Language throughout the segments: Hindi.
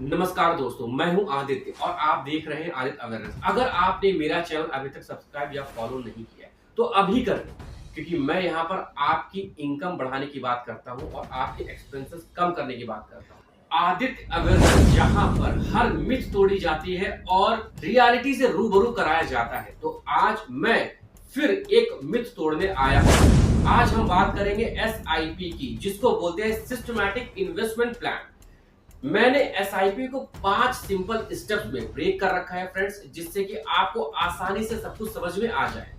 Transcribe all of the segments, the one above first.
नमस्कार दोस्तों, मैं हूं आदित्य और आप देख रहे हैं आदित्य अवेयरनेस। अगर आपने मेरा चैनल अभी तक सब्सक्राइब या फॉलो नहीं किया है तो अभी कर लें, क्योंकि मैं यहां पर आपकी इनकम बढ़ाने की बात करता हूं और आपके एक्सपेंसेस कम करने की बात करता हूं। आदित्य अवेयरनेस जहां पर हर मिथ तोड़ी जाती है और रियलिटी से रूबरू कराया जाता है, तो आज मैं फिर एक मिथ तोड़ने आया हूं। आज हम बात करेंगे SIP की, जिसको बोलते हैं सिस्टमैटिक इन्वेस्टमेंट प्लान। मैंने SIP को 5 सिंपल स्टेप्स में ब्रेक कर रखा है फ्रेंड्स, जिससे कि आपको आसानी से सब कुछ समझ में आ जाए।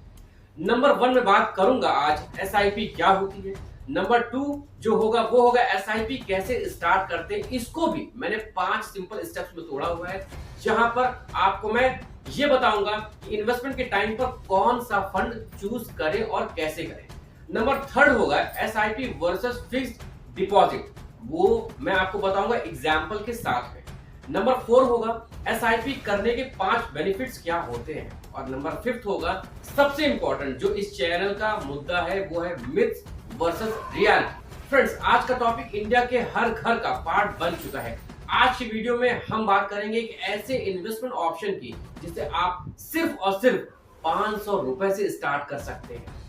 नंबर 1 में बात करूंगा आज SIP क्या होती है। नंबर 2 जो होगा वो होगा SIP कैसे स्टार्ट करते हैं। इसको भी मैंने 5 सिंपल स्टेप्स में तोड़ा हुआ है, जहां पर आपको मैं ये बताऊंगा कि इन्वेस्टमेंट के टाइम पर कौन सा फंड चूज करें और कैसे करें। नंबर 3 होगा SIP वर्सेस फिक्स्ड डिपॉजिट, वो मैं आपको बताऊंगा एग्जाम्पल के साथ में। नंबर 4 होगा SIP करने के 5 बेनिफिट्स क्या होते हैं। और नंबर 5 होगा सबसे इंपॉर्टेंट जो इस चैनल का मुद्दा है, वो है मिथ्स वर्सेस रियलिटी। फ्रेंड्स, आज का टॉपिक इंडिया के हर घर का पार्ट बन चुका है। आज की वीडियो में हम बात करेंगे एक ऐसे इन्वेस्टमेंट ऑप्शन की जिसे आप सिर्फ और सिर्फ 500 रुपए से स्टार्ट कर सकते हैं।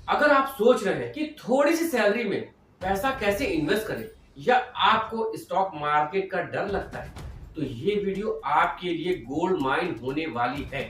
अगर आप सोच रहे हैं कि थोड़ी सी सैलरी में पैसा कैसे इन्वेस्ट करें, या आपको स्टॉक मार्केट का डर लगता है, तो ये वीडियो आपके लिए गोल्ड माइन होने वाली है।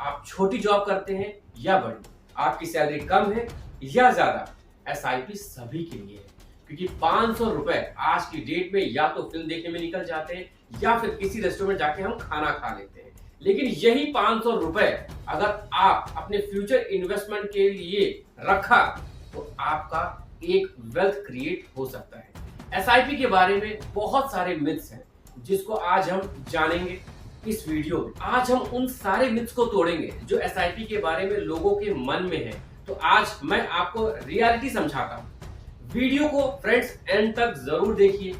आप छोटी जॉब करते हैं या बड़ी, आपकी सैलरी कम है या ज्यादा, SIP सभी के लिए है। क्योंकि 500 रुपए आज की डेट में या तो फिल्म देखने में निकल जाते हैं या फिर किसी रेस्टोरेंट जाके हम खाना खा लेते हैं। लेकिन यही 500 रुपए अगर आप अपने फ्यूचर इन्वेस्टमेंट के लिए रखा तो आपका एक वेल्थ क्रिएट हो सकता है। SIP के बारे में बहुत सारे मिथ्स हैं जिसको आज हम जानेंगे इस वीडियो में। आज हम उन सारे मिथ्स को तोड़ेंगे जो SIP के बारे में लोगों के मन में है। तो आज मैं आपको रियलिटी समझाता हूं। वीडियो को फ्रेंड्स एंड तक जरूर देखिए।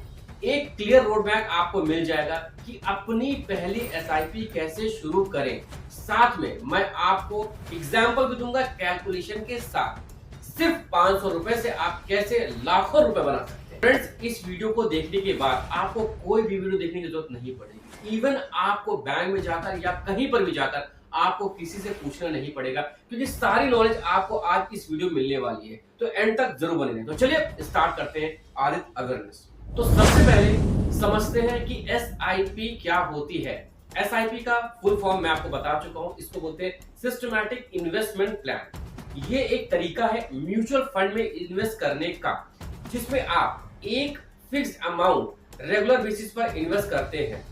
एक क्लियर रोड मैप आपको मिल जाएगा कि अपनी पहली SIP कैसे शुरू करें। साथ में मैं आपको एग्जाम्पल भी दूंगा कैलकुलेशन के साथ। सिर्फ 500 रुपए से आप कैसे लाखों रुपए बना सकते हैं। फ्रेंड्स, इस वीडियो को देखने के बाद आपको कोई भी वीडियो देखने की जरूरत नहीं पड़ेगी। इवन आपको बैंक में जाकर या कहीं पर भी जाकर आपको किसी से पूछना नहीं पड़ेगा, क्योंकि सारी नॉलेज आपको आज इस वीडियो में मिलने वाली है। तो एंड तक जरूर बने रहें। तो चलिए स्टार्ट करते हैं आदित्य अवेयरनेस। तो सबसे पहले समझते हैं कि SIP क्या होती है। SIP का फुल फॉर्म मैं आपको बता चुका हूं। इसको बोलते हैं सिस्टमैटिक इन्वेस्टमेंट प्लान। ये एक तरीका है म्यूचुअल फंड में इन्वेस्ट करने का, जिसमें आप एक फिक्स्ड अमाउंट रेगुलर बेसिस पर इन्वेस्ट करते हैं।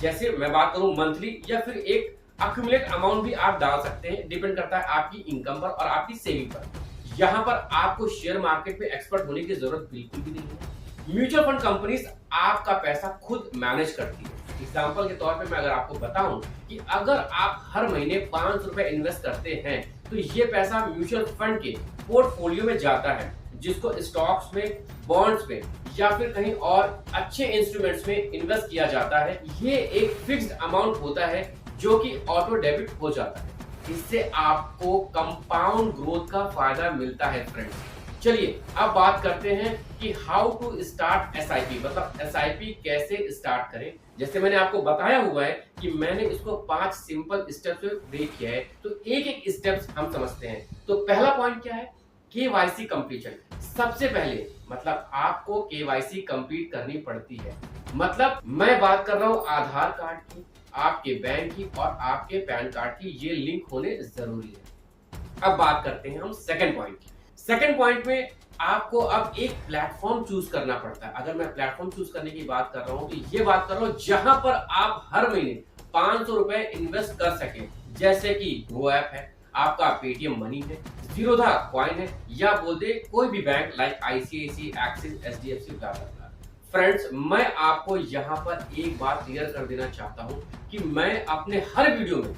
जैसे मैं बात करूं मंथली, या फिर एक अक्यूमुलेट अमाउंट भी आप डाल सकते हैं। डिपेंड करता है आपकी इनकम पर और आपकी सेविंग पर। यहाँ पर आपको शेयर मार्केट में एक्सपर्ट होने की जरूरत बिल्कुल भी नहीं है। म्यूचुअल फंड कंपनीज आपका पैसा खुद मैनेज करती है। एग्जाम्पल के तौर पे मैं अगर आपको बताऊं कि अगर आप हर महीने 500 रुपए इन्वेस्ट करते हैं, तो ये पैसा म्यूचुअल फंड के पोर्टफोलियो में जाता है, जिसको स्टॉक्स में, बॉन्ड्स में या फिर कहीं और अच्छे इंस्ट्रूमेंट्स में इन्वेस्ट किया जाता है। ये एक फिक्स्ड अमाउंट होता है जो कि ऑटो डेबिट हो जाता है। इससे आपको कंपाउंड ग्रोथ का फायदा मिलता है फ्रेंड्स। चलिए अब बात करते हैं कि हाउ टू स्टार्ट SIP, मतलब SIP कैसे स्टार्ट करें। जैसे मैंने आपको बताया हुआ है कि मैंने इसको 5 सिंपल स्टेप्स में ब्रेक किया है, तो एक एक स्टेप्स हम समझते हैं। तो पहला पॉइंट क्या है? KYC completion. सबसे पहले मतलब आपको KYC कंप्लीट करनी पड़ती है। मतलब मैं बात कर रहा हूँ आधार कार्ड की, आपके बैंक की और आपके पैन कार्ड की, ये लिंक होने जरूरी है। अब बात करते हैं हम सेकंड पॉइंट की। सेकंड पॉइंट में आपको अब एक प्लेटफॉर्म चूज करना पड़ता है। अगर मैं प्लेटफॉर्म चूज करने की बात कर रहा हूं, तो ये बात कर रहा हूं जहां पर आप हर महीने 500 रुपए इन्वेस्ट कर सके। जैसे कि वो ऐप है, आपका पेटीएम मनी है, जीरोधा कॉइन है, या बोल दे कोई भी bank like ICICI, axis, HDFC, ब्ला ब्ला ब्ला। फ्रेंड्स, मैं आपको यहाँ पर एक बात क्लियर कर देना चाहता हूँ कि मैं अपने हर वीडियो में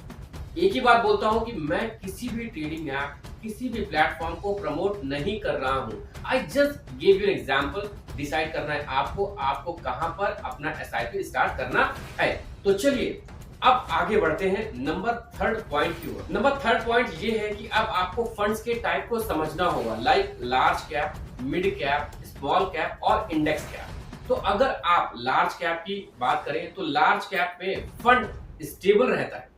एक ही बात बोलता हूं कि मैं किसी भी ट्रेडिंग ऐप, किसी भी प्लेटफॉर्म को प्रमोट नहीं कर रहा हूं। I just give you example. Decide करना है आपको कहां पर अपना SIP स्टार्ट करना है। तो चलिए अब आगे बढ़ते हैं नंबर 3 पॉइंट की ओर। नंबर 3 पॉइंट ये है कि अब आपको फंड्स के टाइप को समझना होगा, like large cap, mid cap, small cap और इंडेक्स कैप। तो अगर आप लार्ज कैप की बात करें तो लार्ज कैप में फंड स्टेबल रहता है।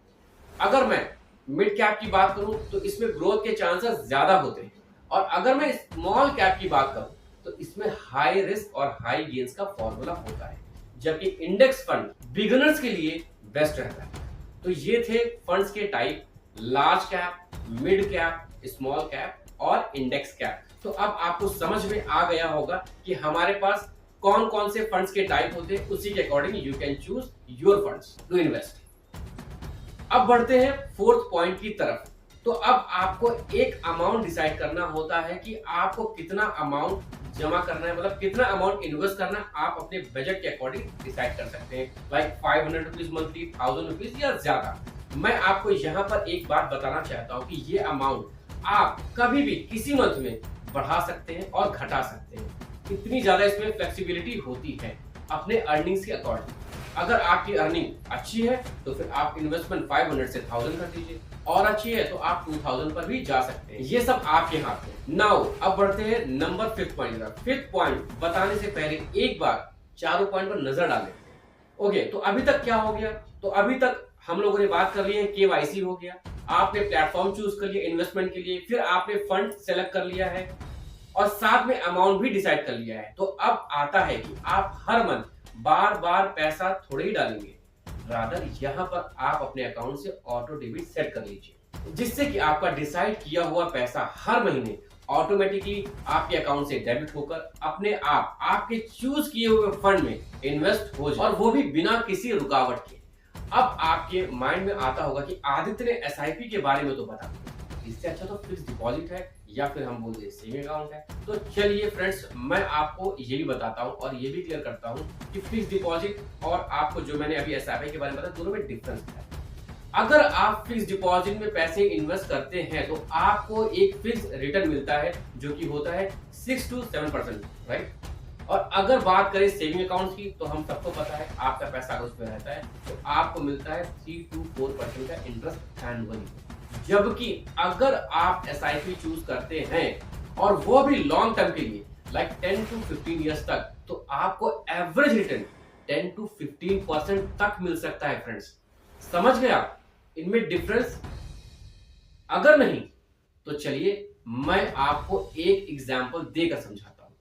अगर मैं मिड कैप की बात करूं तो इसमें ग्रोथ के चांसेस ज्यादा होते हैं, और अगर मैं स्मॉल कैप की बात करूं तो इसमें हाई रिस्क और हाई गेन्स का फॉर्मूला होता है, जबकि इंडेक्स फंड बिगिनर्स के लिए बेस्ट रहता है। तो ये थे फंड्स के type, large cap, mid cap, small cap और इंडेक्स कैप। तो अब आपको समझ में आ गया होगा कि हमारे पास कौन कौन से फंड्स के टाइप होते हैं, उसी के according you can choose your funds to invest. अब बढ़ते हैं फोर्थ पॉइंट की तरफ। तो अब आपको एक अमाउंट डिसाइड करना होता है कि आपको कितना अमाउंट जमा करना है, मतलब कितना अमाउंट इन्वेस्ट करना है। आप अपने बजट के अकॉर्डिंग डिसाइड कर सकते हैं, लाइक 500 रुपीज मंथली, 1000 रुपीज या ज्यादा। मैं आपको यहाँ पर एक बात बताना चाहता हूँ कि ये अमाउंट आप कभी भी किसी मंथ में बढ़ा सकते हैं और घटा सकते हैं। इतनी ज्यादा इसमें फ्लेक्सिबिलिटी होती है अपने अर्निंग्स के अकॉर्डिंग। अगर आपकी अर्निंग अच्छी है तो फिर आप इन्वेस्टमेंट 500 से 1000 कर दीजिए, और अच्छी है तो आप 2000 पर भी जा सकते हैं। ये सब आपके हाथ में। नाउ अब बढ़ते हैं नंबर 5th पॉइंट की तरफ। 5th पॉइंट बताने से पहले एक बार चारों पॉइंट पर नजर डालें। ओके, तो अभी तक क्या हो गया? तो अभी तक हम लोगों ने बात कर ली है, केवाईसी हो गया, आपने प्लेटफॉर्म चूज कर लिया इन्वेस्टमेंट के लिए, फिर आपने फंड सेलेक्ट कर लिया है और साथ में अमाउंट भी डिसाइड कर लिया है। तो अब आता है कि आप हर मंथ बार बार पैसा थोड़े ही डालेंगे, रादर यहाँ पर आप अपने अकाउंट से ऑटो डेबिट सेट कर लीजिए, जिससे कि आपका डिसाइड किया हुआ पैसा हर महीने ऑटोमेटिकली आपके अकाउंट से डेबिट होकर अपने आप आपके चूज किए हुए फंड में इन्वेस्ट हो जाए, और वो भी बिना किसी रुकावट के। अब आपके माइंड में आता होगा कि आदित्य ने एसआईपी के बारे में तो बता दिया, इससे अच्छा तो फिक्स डिपॉजिट है या फिर हम बोलते हैं सेविंग अकाउंट है। तो चलिए फ्रेंड्स, मैं आपको ये भी बताता हूँ और ये भी क्लियर करता हूँ कि फिक्स डिपॉजिट और आपको जो मैंने अभी एसआईपी के बारे में बताया, दोनों में डिफरेंस है। अगर आप फिक्स डिपॉजिट में पैसे इन्वेस्ट करते हैं तो आपको एक फिक्स रिटर्न मिलता है जो कि होता है 6 to 7%, राइट। और अगर बात करें सेविंग अकाउंट की तो हम सबको पता है आपका पैसा अगर उसमें रहता है तो आपको मिलता है 3 to 4% का इंटरेस्ट एनुअली। जबकि अगर आप एसआईपी चूज करते हैं और वो भी लॉन्ग टर्म के लिए, लाइक 10 to 15 ईयर्स तक, तो आपको एवरेज रिटर्न 10 to 15% तक मिल सकता है। फ्रेंड्स, समझ गए आप इनमें डिफरेंस? अगर नहीं तो चलिए मैं आपको एक एग्जांपल देकर समझाता हूं।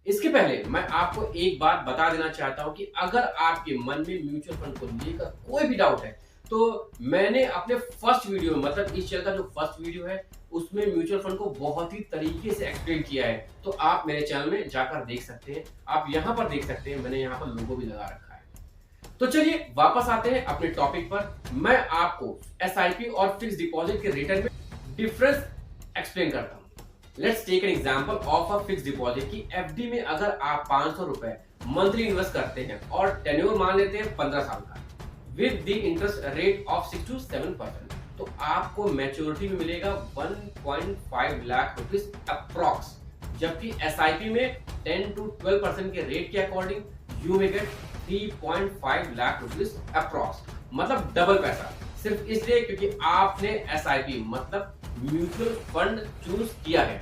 इसके पहले मैं आपको एक बात बता देना चाहता हूं कि अगर आपके मन में म्यूचुअल फंड को लेकर कोई भी डाउट है तो मैंने अपने फर्स्ट वीडियो में, मतलब इस चैनल का जो फर्स्ट वीडियो है, उसमें म्यूचुअल फंड को बहुत ही तरीके से एक्सप्लेन किया है। तो आप मेरे चैनल में जाकर देख सकते हैं, आप यहां पर देख सकते हैं, मैंने यहां पर लोगो भी लगा रखा है। तो चलिए वापस आते हैं अपने टॉपिक पर। मैं आपको एसआईपी और फिक्स डिपॉजिट के रिटर्न में डिफरेंस एक्सप्लेन करता हूं। Let's take an example of a fix deposit की एफडी में अगर आप 500 रुपए मंथली इन्वेस्ट करते हैं और टेन्योर मान लेते हैं 15 साल का with the interest rate of 6 to 7%, तो आपको मैच्योरिटी में मिलेगा 1.5 लाख रुपीस अप्रॉक्स। जबकि एसआईपी में 10 to 12% के रेट के according you may gate 3.5 lakh rupees approx, मतलब डबल पैसा, सिर्फ इसलिए क्योंकि आपने एसआईपी मतलब म्यूचुअल फंड चूज किया है।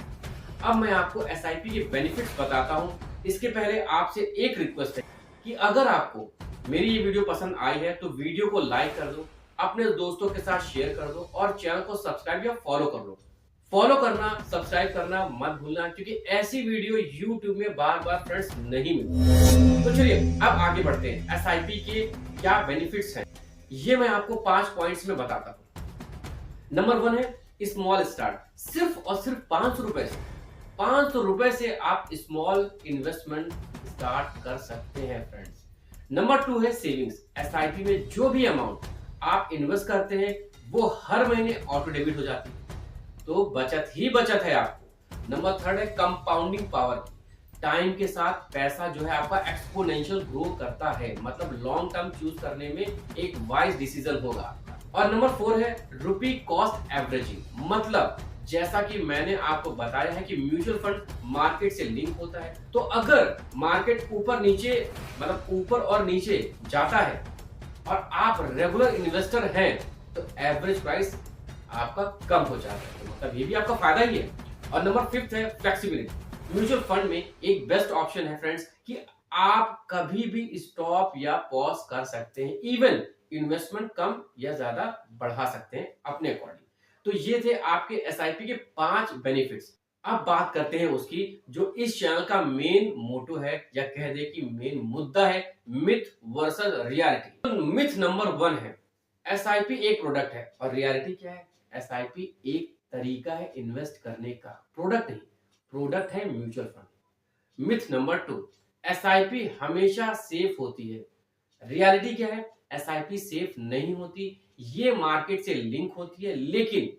अब मैं आपको एसआईपी के बेनिफिट्स बताता हूं। इसके पहले आपसे एक रिक्वेस्ट है कि अगर आपको मेरी ये वीडियो पसंद आई है तो वीडियो को लाइक कर दो, अपने दोस्तों के साथ शेयर कर दो और चैनल को सब्सक्राइब या फॉलो कर लो। फॉलो करना, सब्सक्राइब करना मत भूलना, क्योंकि ऐसी वीडियो YouTube में बार बार फ्रेंड्स नहीं मिलती। तो चलिए अब आगे बढ़ते हैं। एसआईपी के क्या बेनिफिट्स हैं ये मैं आपको 5 पॉइंट्स में बताता हूं। नंबर 1 है स्मॉल स्टार्ट। सिर्फ और सिर्फ 500 रुपए से आप स्मॉल इन्वेस्टमेंट स्टार्ट कर सकते हैं फ्रेंड्स। नंबर 2 है सेविंग्स। एसआईपी में जो भी अमाउंट आप इन्वेस्ट करते हैं वो हर महीने ऑटो डेबिट हो जाती है, तो बचत ही बचत है आपको। नंबर 3 है कंपाउंडिंग पावर। टाइम के साथ पैसा जो है आपका एक्सपोनेंशियल ग्रो करता है, मतलब लॉन्ग टर्म चूज करने में एक वाइज डिसीजन होगा आपका। और नंबर 4 है रुपी कॉस्ट एवरेजिंग, मतलब जैसा कि मैंने आपको बताया है कि म्यूचुअल फंड मार्केट से लिंक होता है, तो अगर मार्केट ऊपर नीचे, मतलब ऊपर और नीचे जाता है और आप रेगुलर इन्वेस्टर हैं तो एवरेज प्राइस आपका कम हो जाता है, तो मतलब ये भी आपका फायदा ही है। और नंबर 5 है फ्लेक्सिबिलिटी। म्यूचुअल फंड में एक बेस्ट ऑप्शन है फ्रेंड्स कि आप कभी भी स्टॉप या पॉज कर सकते हैं, इवन इन्वेस्टमेंट कम या ज्यादा बढ़ा सकते हैं अपने अकॉर्डिंग। तो ये थे आपके एसआईपी के 5 बेनिफिट्स। अब बात करते हैं उसकी, जो इस चैनल का मेन मोटो है या कह दे कि मेन मुद्दा है, मिथ वर्सेस रियलिटी। तो मिथ नंबर 1 है एसआईपी एक प्रोडक्ट है, और रियलिटी क्या है? एसआईपी एक तरीका है इन्वेस्ट करने का, प्रोडक्ट नहीं। प्रोडक्ट है mutual fund. Myth number 2, SIP हमेशा सेफ होती है। रियलिटी क्या है? एसआईपी सेफ नहीं होती, ये मार्केट से लिंक होती है, लेकिन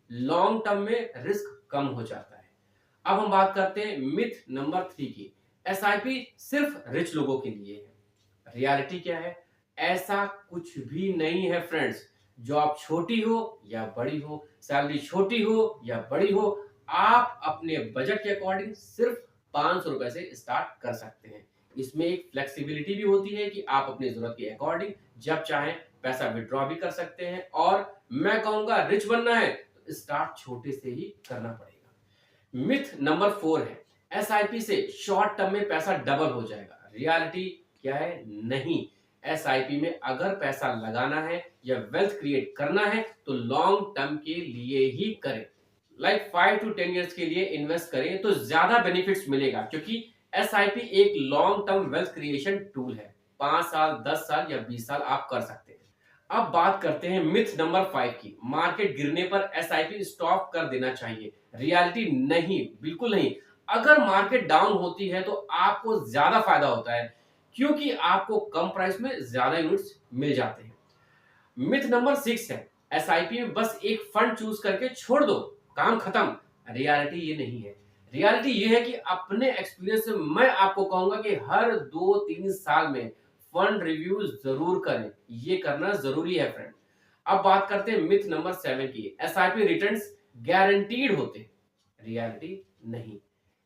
लॉन्ग टर्म में रिस्क कम हो जाता है। अब हम बात करते हैं मिथ नंबर 3 की, एसआईपी सिर्फ रिच लोगों के लिए है। रियलिटी क्या है? ऐसा कुछ भी नहीं है फ्रेंड्स। जॉब छोटी हो या बड़ी हो, सैलरी छोटी हो या बड़ी हो, आप अपने बजट के अकॉर्डिंग सिर्फ 500 रुपए से स्टार्ट कर सकते हैं। इसमें एक फ्लेक्सिबिलिटी भी होती है कि आप अपनी जरूरत के अकॉर्डिंग जब चाहें पैसा विड्रॉ भी कर सकते हैं। और मैं कहूंगा रिच बनना है तो स्टार्ट छोटे से ही करना पड़ेगा। मिथ नंबर 4 है एसआईपी से शॉर्ट टर्म में पैसा डबल हो जाएगा। रियलिटी क्या है? नहीं। एसआईपी में अगर पैसा लगाना है या वेल्थ क्रिएट करना है तो लॉन्ग टर्म के लिए ही करें। लाइक 5 to 10 इयर्स के लिए इन्वेस्ट करें तो ज्यादा बेनिफिट्स मिलेगा, क्योंकि एसआईपी एक long term wealth creation tool है। 5 साल, 10 साल या 20 साल आप कर सकते हैं। अब बात करते हैं मिथ नंबर 5 की, मार्केट गिरने पर एसआईपी स्टॉप कर देना चाहिए। रियलिटी नहीं, बिल्कुल नहीं। अगर मार्केट डाउन होती है तो आपको ज्यादा फायदा होता है, क्योंकि आपको कम प्राइस में ज्यादा यूनिट्स मिल जाते हैं। मिथ नंबर 6 है एसआईपी में बस एक फंड चूज करके छोड़ दो, काम खत्म। रियलिटी ये नहीं है। रियलिटी ये है कि अपने एक्सपीरियंस से मैं आपको कहूंगा कि हर 2-3 साल में फंड रिव्यू जरूर करें, ये करना जरूरी है फ्रेंड। अब बात करते हैं मिथ नंबर 7 की, एसआईपी रिटर्न्स गारंटीड होते हैं। रियलिटी नहीं।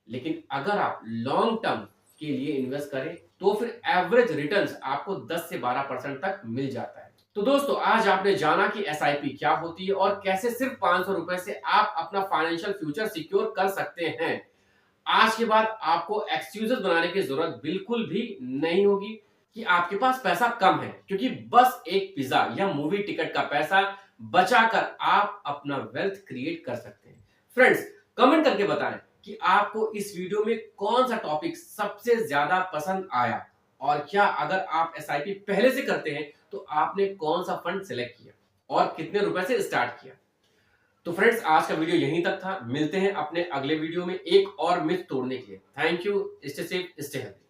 लेकिन अगर आप लॉन्ग टर्म के लिए इन्वेस्ट करें तो फिर एवरेज रिटर्न्स आपको 10 से 12% तक मिल जाता है। तो दोस्तों, आज आपने जाना कि एसआईपी क्या होती है और कैसे सिर्फ 500 रुपए से आप अपना फाइनेंशियल फ्यूचर सिक्योर कर सकते हैं। आज के बाद आपको एक्सक्यूजेस बनाने की जरूरत बिल्कुल भी नहीं होगी कि आपके पास पैसा कम है, क्योंकि बस एक पिज्जा या मूवी टिकट का पैसा बचाकर आप अपना वेल्थ क्रिएट कर सकते हैं। फ्रेंड्स, कमेंट करके बताएं कि आपको इस वीडियो में कौन सा टॉपिक सबसे ज्यादा पसंद आया, और क्या अगर आप एसआईपी पहले से करते हैं तो आपने कौन सा फंड सिलेक्ट किया और कितने रुपए से स्टार्ट किया। तो फ्रेंड्स, आज का वीडियो यहीं तक था। मिलते हैं अपने अगले वीडियो में एक और मिथ तोड़ने के लिए। Thank you. Stay safe, stay healthy.